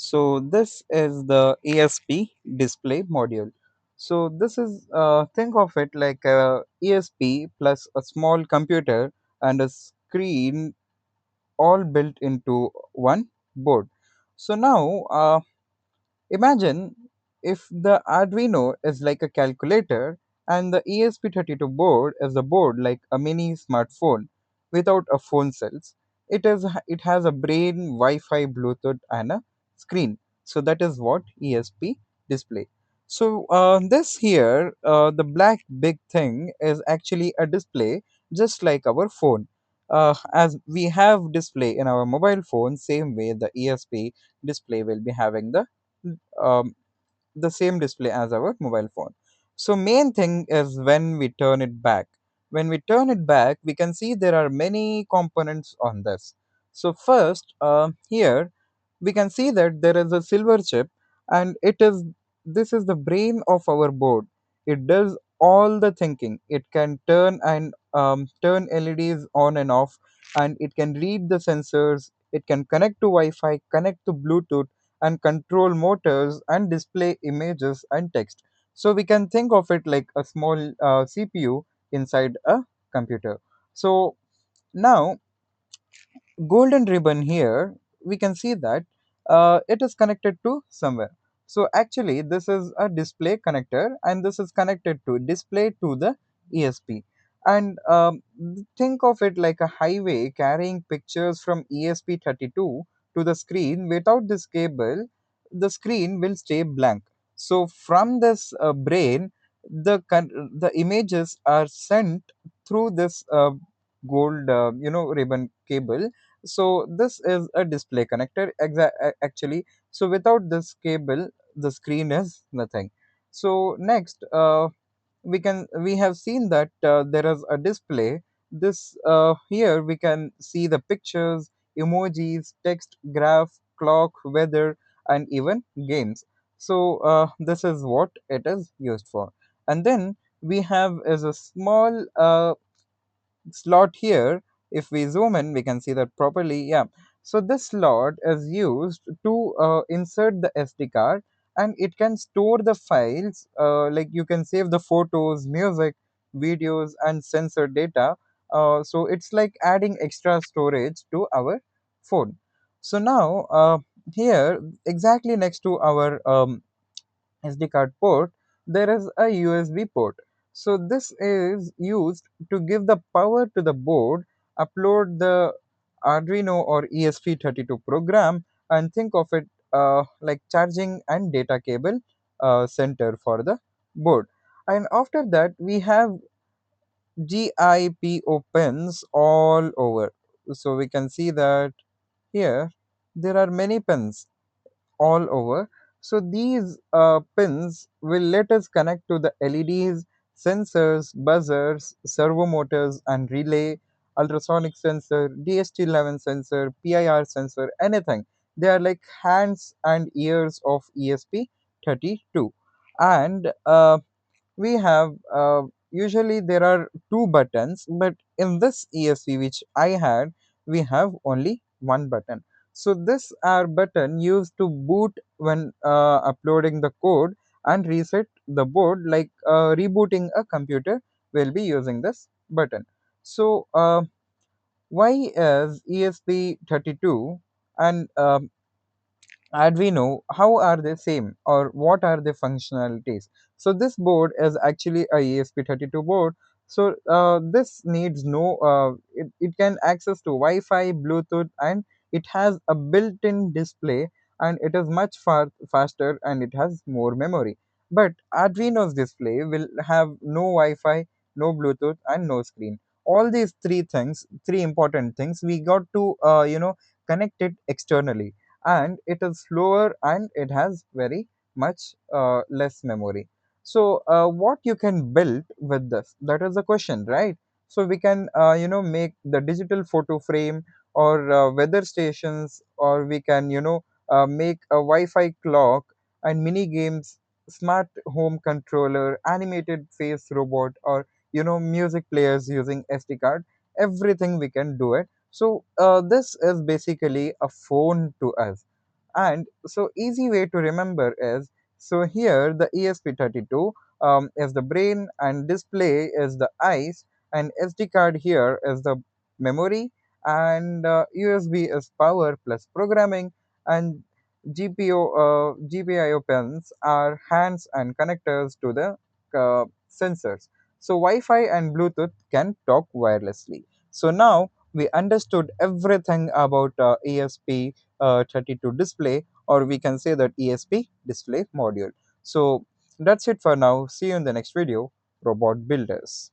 So this is the ESP display module. So this is think of it like a ESP plus a small computer and a screen all built into one board. So now imagine if the Arduino is like a calculator and the ESP32 board is a board like a mini smartphone without a phone cells. It has a brain, Wi-Fi, Bluetooth, and a screen. So that is what ESP display. So this here, the black big thing is actually a display just like our phone. As we have display in our mobile phone, same way the ESP display will be having um, the same display as our mobile phone. So main thing is when we turn it back. When we turn it back, we can see there are many components on this. So first, here we can see that there is a silver chip, and this is the brain of our board. It does all the thinking. It can turn LEDs on and off, and it can read the sensors. It can connect to Wi-Fi, connect to Bluetooth, and control motors and display images and text. So we can think of it like a small CPU inside a computer. So now golden ribbon here, we can see that it is connected to somewhere. So actually this is a display connector, and this is connected to display to the ESP. And think of it like a highway carrying pictures from ESP32 to the screen. Without this cable, the screen will stay blank. So from this brain, the images are sent through this gold ribbon cable. So this is a display connector actually. So without this cable, the screen is nothing. So next, we have seen that there is a display. This here we can see the pictures, emojis, text, graph, clock, weather, and even games. So this is what it is used for. And then we have is a small slot here. If we zoom in, we can see that properly. Yeah, so this slot is used to insert the SD card, and it can store the files, like you can save the photos, music, videos, and sensor data. So it's like adding extra storage to our phone. So now here, exactly next to our SD card port, there is a USB port. So this is used to give the power to the board, upload the Arduino or ESP32 program, and think of it like charging and data cable center for the board. And after that, we have GIPO pins all over. So we can see that here there are many pins all over. So these pins will let us connect to the LEDs, sensors, buzzers, servo motors, and relay, ultrasonic sensor, DST11 sensor, PIR sensor, anything. They are like hands and ears of ESP32. And we have usually there are two buttons, but in this ESP which I had, we have only one button. So this R button used to boot when uploading the code and reset the board, like rebooting a computer will be using this button. So why is ESP32 and Arduino, how are they same, or what are the functionalities? So this board is actually a ESP32 board. So this needs no, it can access to Wi-Fi, Bluetooth, and it has a built-in display, and it is much faster, and it has more memory. But Arduino's display will have no Wi-Fi, no Bluetooth, and no screen. All these three things, three important things, we got to connect it externally, and it is slower, and it has very much less memory. So what you can build with this, that is the question, right? So we can make the digital photo frame, or weather stations, or we can make a Wi-Fi clock and mini games, smart home controller, animated face robot, or music players using SD card. Everything we can do it. So this is basically a phone to us. And so easy way to remember is, so here the ESP32 is the brain and display is the eyes, and SD card here is the memory, and USB is power plus programming, and GPIO pins are hands and connectors to the sensors. So Wi-Fi and Bluetooth can talk wirelessly. So now we understood everything about ESP32 display, or we can say that ESP display module. So that's it for now. See you in the next video, Robot Builders.